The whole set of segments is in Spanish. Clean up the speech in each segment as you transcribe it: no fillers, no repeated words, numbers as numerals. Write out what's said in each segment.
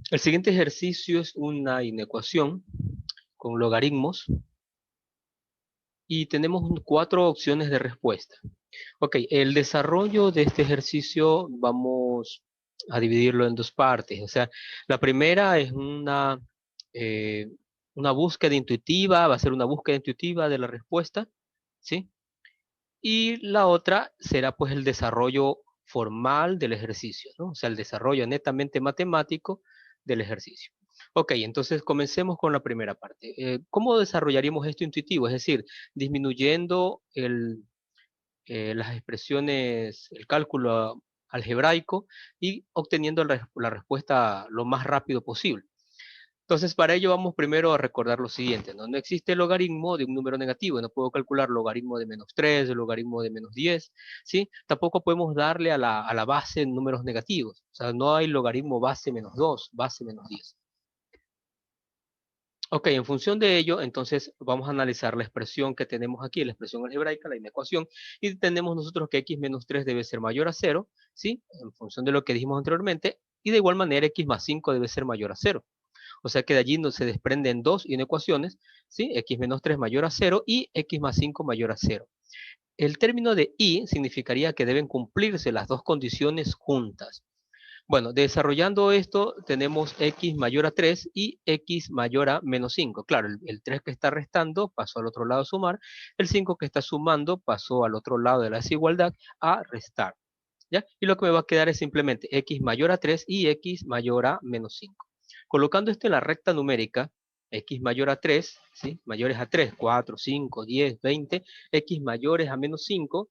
El siguiente ejercicio es una inecuación con logaritmos y tenemos cuatro opciones de respuesta. Ok, el desarrollo de este ejercicio vamos a dividirlo en dos partes. O sea, la primera es eh, una búsqueda intuitiva, va a ser una búsqueda intuitiva de la respuesta, ¿sí? Y la otra será pues el desarrollo formal del ejercicio, ¿no? O sea, el desarrollo netamente matemático del ejercicio. Ok, entonces comencemos con la primera parte. ¿Cómo desarrollaríamos esto intuitivo? Es decir, disminuyendo las expresiones, el cálculo algebraico y obteniendo la respuesta lo más rápido posible. Entonces, para ello vamos primero a recordar lo siguiente, ¿no? No existe logaritmo de un número negativo, no puedo calcular logaritmo de -3, logaritmo de -10, ¿sí? Tampoco podemos darle a la base números negativos, o sea, no hay logaritmo base -2, base -10. Ok, en función de ello, entonces vamos a analizar la expresión que tenemos aquí, la expresión algebraica, la inecuación, y tenemos nosotros que x menos 3 debe ser mayor a 0, ¿sí? En función de lo que dijimos anteriormente, y de igual manera x más 5 debe ser mayor a 0. O sea que de allí no se desprenden dos inecuaciones, ¿sí? X menos 3 mayor a 0 y x más 5 mayor a 0. El término de y significaría que deben cumplirse las dos condiciones juntas. Bueno, desarrollando esto, tenemos x mayor a 3 y x mayor a menos 5. Claro, el 3 que está restando pasó al otro lado a sumar, el 5 que está sumando pasó al otro lado de la desigualdad a restar. ¿Ya? Y lo que me va a quedar es simplemente x mayor a 3 y x mayor a menos 5. Colocando esto en la recta numérica, x mayor a 3, ¿sí? Mayores a 3, 4, 5, 10, 20, x mayores a menos 5,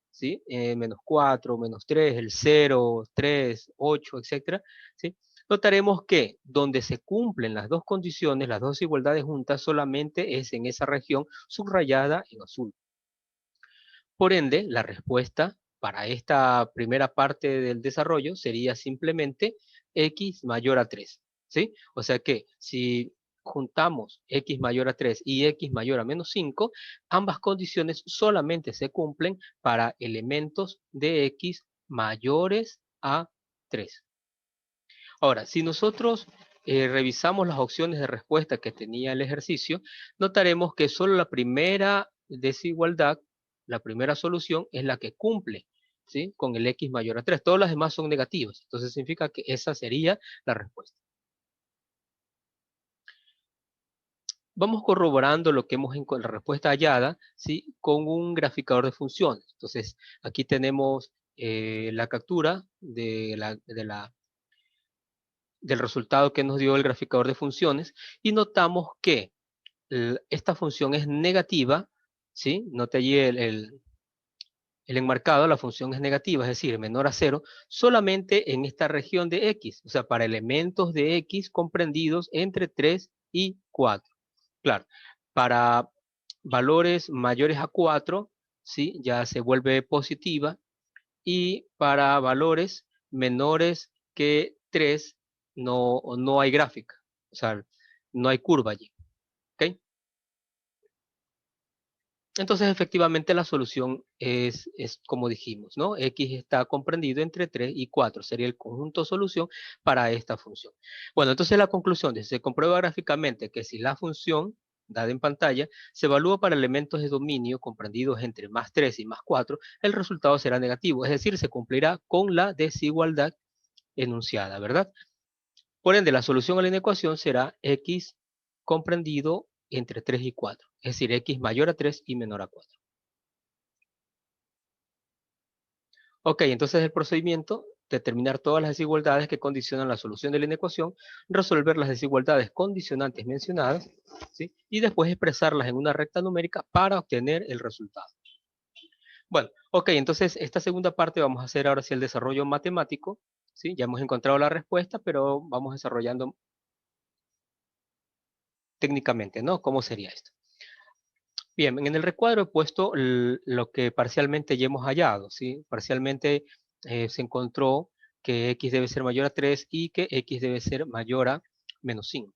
¿sí? Menos 4, menos 3, el 0, 3, 8, etcétera, ¿sí? Notaremos que donde se cumplen las dos condiciones, las dos igualdades juntas, solamente es en esa región subrayada en azul. Por ende, la respuesta para esta primera parte del desarrollo sería simplemente x mayor a 3, ¿sí? O sea que si juntamos x mayor a 3 y x mayor a menos 5, ambas condiciones solamente se cumplen para elementos de x mayores a 3. Ahora, si nosotros revisamos las opciones de respuesta que tenía el ejercicio, notaremos que solo la primera desigualdad, la primera solución, es la que cumple, ¿sí? Con el x mayor a 3. Todas las demás son negativas. Entonces significa que esa sería la respuesta. Vamos corroborando lo que hemos encontrado, la respuesta hallada, ¿sí? Con un graficador de funciones. Entonces, aquí tenemos la captura del resultado que nos dio el graficador de funciones y notamos que esta función es negativa, ¿sí? Note allí el enmarcado, la función es negativa, es decir, menor a 0, solamente en esta región de x, o sea, para elementos de x comprendidos entre 3 y 4. Claro, para valores mayores a 4, ¿sí? Ya se vuelve positiva, y para valores menores que 3 no hay gráfica, o sea, no hay curva allí. ¿Ok? Entonces, efectivamente, la solución es como dijimos, ¿no? X está comprendido entre 3 y 4, sería el conjunto solución para esta función. Bueno, entonces la conclusión es, se comprueba gráficamente que si la función dada en pantalla se evalúa para elementos de dominio comprendidos entre más 3 y más 4, el resultado será negativo, es decir, se cumplirá con la desigualdad enunciada, ¿verdad? Por ende, la solución a la inecuación será X comprendido entre 3 y 4, es decir, X mayor a 3 y menor a 4. Ok, entonces el procedimiento, determinar todas las desigualdades que condicionan la solución de la inecuación, resolver las desigualdades condicionantes mencionadas, ¿sí? Y después expresarlas en una recta numérica para obtener el resultado. Bueno, ok, entonces esta segunda parte vamos a hacer ahora sí el desarrollo matemático, ¿sí? Ya hemos encontrado la respuesta, pero vamos desarrollando técnicamente, ¿no? ¿Cómo sería esto? Bien, en el recuadro he puesto lo que parcialmente ya hemos hallado, ¿sí? Parcialmente se encontró que x debe ser mayor a 3 y que x debe ser mayor a menos 5.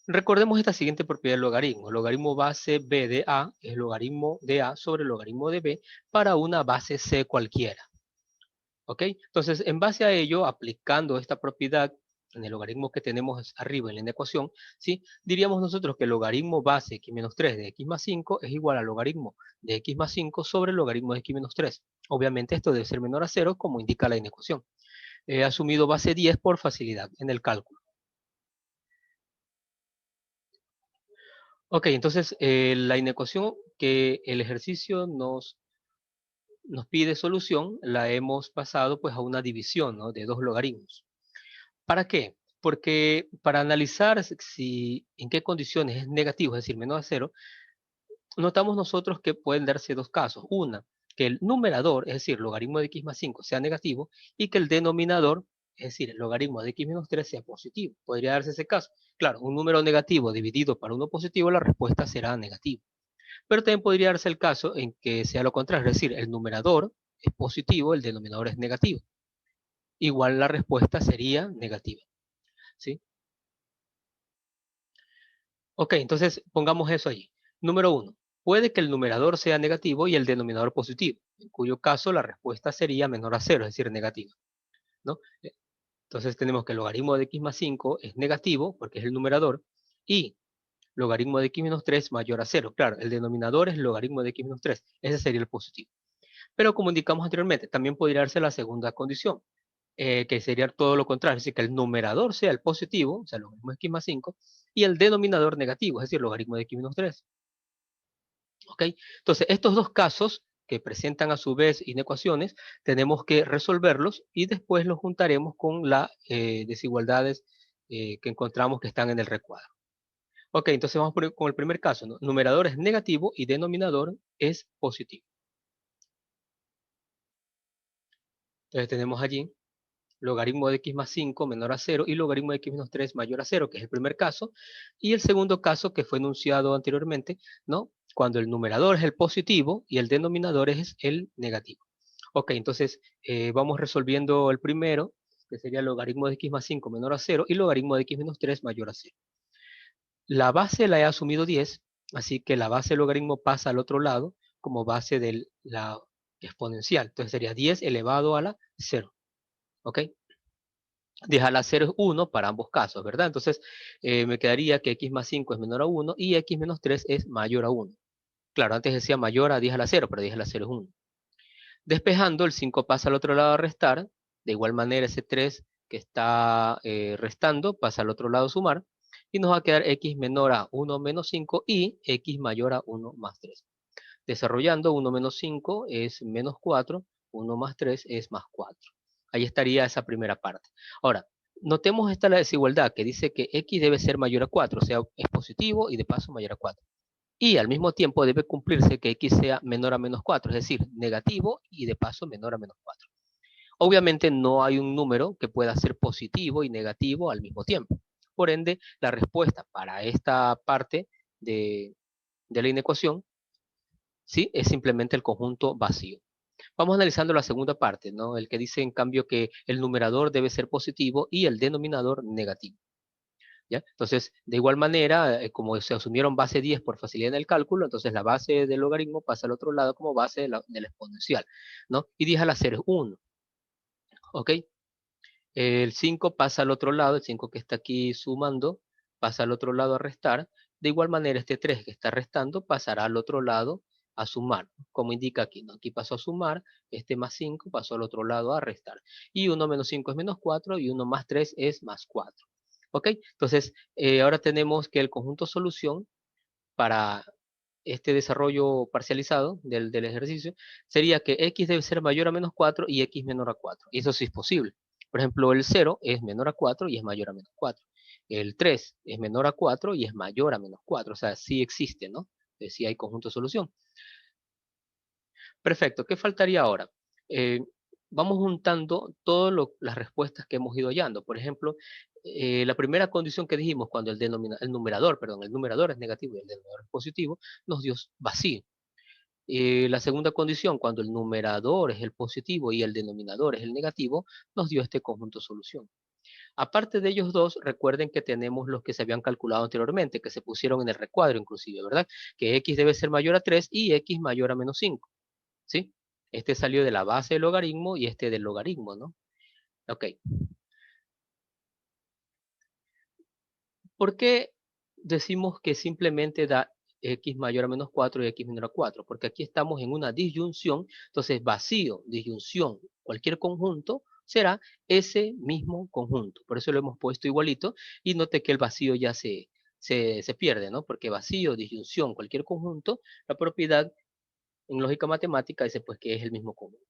Recordemos esta siguiente propiedad del logaritmo. El logaritmo base b de a es logaritmo de a sobre logaritmo de b para una base c cualquiera. ¿Ok? Entonces, en base a ello, aplicando esta propiedad en el logaritmo que tenemos arriba en la ecuación, ¿sí? Diríamos nosotros que el logaritmo base x menos 3 de x más 5 es igual al logaritmo de x más 5 sobre el logaritmo de x menos 3. Obviamente esto debe ser menor a 0, como indica la inecuación. He asumido base 10 por facilidad en el cálculo. Ok, entonces la inecuación que el ejercicio nos pide solución la hemos pasado pues a una división, ¿no?, de dos logaritmos. ¿Para qué? Porque para analizar en qué condiciones es negativo, es decir, menos a 0, notamos nosotros que pueden darse dos casos. Una, que el numerador, es decir, logaritmo de x más 5, sea negativo, y que el denominador, es decir, el logaritmo de x menos 3, sea positivo. Podría darse ese caso. Claro, un número negativo dividido para uno positivo, la respuesta será negativa. Pero también podría darse el caso en que sea lo contrario, es decir, el numerador es positivo, el denominador es negativo. Igual la respuesta sería negativa, ¿sí? Ok, entonces pongamos eso allí. Número uno, puede que el numerador sea negativo y el denominador positivo, en cuyo caso la respuesta sería menor a cero, es decir, negativa, ¿no? Entonces tenemos que el logaritmo de x más 5 es negativo, porque es el numerador, y logaritmo de x menos 3 mayor a cero. Claro, el denominador es el logaritmo de x menos 3, ese sería el positivo. Pero como indicamos anteriormente, también podría darse la segunda condición, que sería todo lo contrario, es decir, que el numerador sea el positivo, o sea, logaritmo de x más 5, y el denominador negativo, es decir, logaritmo de x menos 3. ¿Ok? Entonces, estos dos casos que presentan a su vez inecuaciones, tenemos que resolverlos y después los juntaremos con las desigualdades que encontramos que están en el recuadro. Ok, entonces vamos con el primer caso, ¿no? Numerador es negativo y denominador es positivo. Entonces tenemos allí logaritmo de x más 5 menor a 0 y logaritmo de x menos 3 mayor a 0, que es el primer caso, y el segundo caso que fue enunciado anteriormente, ¿no? Cuando el numerador es el positivo y el denominador es el negativo. Ok, entonces vamos resolviendo el primero, que sería logaritmo de x más 5 menor a 0 y logaritmo de x menos 3 mayor a 0. La base la he asumido 10, así que la base del logaritmo pasa al otro lado como base de la exponencial. Entonces sería 10 elevado a la 0. ¿Ok? 10 a la 0 es 1 para ambos casos, ¿verdad? Entonces me quedaría que x más 5 es menor a 1 y x menos 3 es mayor a 1. Claro, antes decía mayor a 10 a la 0, pero 10 a la 0 es 1. Despejando, el 5 pasa al otro lado a restar. De igual manera, ese 3 que está restando pasa al otro lado a sumar. Y nos va a quedar x menor a 1 menos 5 y x mayor a 1 más 3. Desarrollando, 1 menos 5 es menos 4, 1 más 3 es más 4. Ahí estaría esa primera parte. Ahora, notemos esta la desigualdad que dice que x debe ser mayor a 4, o sea, es positivo y de paso mayor a 4. Y al mismo tiempo debe cumplirse que x sea menor a menos 4, es decir, negativo y de paso menor a menos 4. Obviamente no hay un número que pueda ser positivo y negativo al mismo tiempo. Por ende, la respuesta para esta parte de la inecuación, ¿sí?, es simplemente el conjunto vacío. Vamos analizando la segunda parte, ¿no? El que dice en cambio que el numerador debe ser positivo y el denominador negativo. ¿Ya? Entonces, de igual manera, como se asumieron base 10 por facilidad en el cálculo, entonces la base del logaritmo pasa al otro lado como base de la exponencial, ¿no? Y 10 a la 0 es 1, ¿ok? El 5 pasa al otro lado, el 5 que está aquí sumando, pasa al otro lado a restar. De igual manera, este 3 que está restando pasará al otro lado a sumar, como indica aquí, ¿no? Aquí pasó a sumar, este más 5 pasó al otro lado a restar. Y 1 menos 5 es menos 4 y 1 más 3 es más 4. ¿Ok? Entonces, ahora tenemos que el conjunto solución para este desarrollo parcializado del ejercicio sería que x debe ser mayor a menos 4 y x menor a 4. Y eso sí es posible. Por ejemplo, el 0 es menor a 4 y es mayor a menos 4. El 3 es menor a 4 y es mayor a menos 4. O sea, sí existe, ¿no? Sí hay conjunto solución. Perfecto. ¿Qué faltaría ahora? Eh, Vamos juntando todas las respuestas que hemos ido hallando. Por ejemplo, la primera condición que dijimos cuando el numerador es negativo y el denominador es positivo, nos dio vacío. La segunda condición, cuando el numerador es el positivo y el denominador es el negativo, nos dio este conjunto solución. Aparte de ellos dos, recuerden que tenemos los que se habían calculado anteriormente, que se pusieron en el recuadro inclusive, ¿verdad? Que x debe ser mayor a 3 y x mayor a menos 5, ¿sí? Este salió de la base del logaritmo y este del logaritmo, ¿no? Ok. ¿Por qué decimos que simplemente da x mayor a menos 4 y x menor a 4? Porque aquí estamos en una disyunción, entonces vacío, disyunción, cualquier conjunto será ese mismo conjunto. Por eso lo hemos puesto igualito y note que el vacío ya se pierde, ¿no? Porque vacío, disyunción, cualquier conjunto, la propiedad en lógica matemática dice pues que es el mismo conjunto.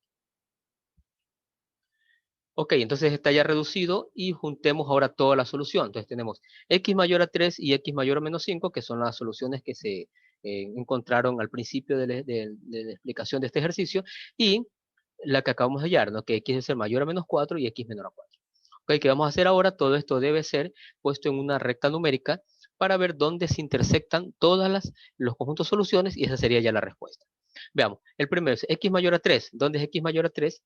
Ok, entonces está ya reducido y juntemos ahora toda la solución. Entonces tenemos x mayor a 3 y x mayor a menos 5, que son las soluciones que se encontraron al principio de la explicación de este ejercicio, y la que acabamos de hallar, ¿no? Que x debe ser mayor a menos 4 y x menor a 4. Ok, ¿qué vamos a hacer ahora? Todo esto debe ser puesto en una recta numérica para ver dónde se intersectan los conjuntos soluciones y esa sería ya la respuesta. Veamos, el primero es x mayor a 3. ¿Dónde es x mayor a 3?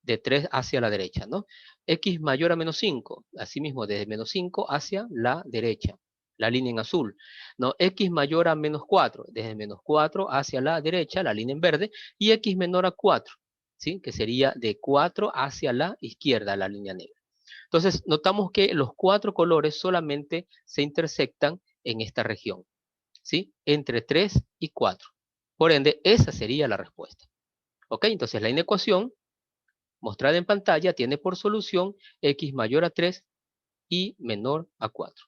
De 3 hacia la derecha, ¿no? X mayor a menos 5, asimismo desde menos 5 hacia la derecha, la línea en azul, ¿no? X mayor a menos 4, desde menos 4 hacia la derecha, la línea en verde, y X menor a 4, ¿sí? Que sería de 4 hacia la izquierda, la línea negra. Entonces, notamos que los 4 colores solamente se intersectan en esta región, ¿sí? Entre 3 y 4. Por ende, esa sería la respuesta. ¿Ok? Entonces, la inecuación mostrada en pantalla tiene por solución x mayor a 3 y menor a 4.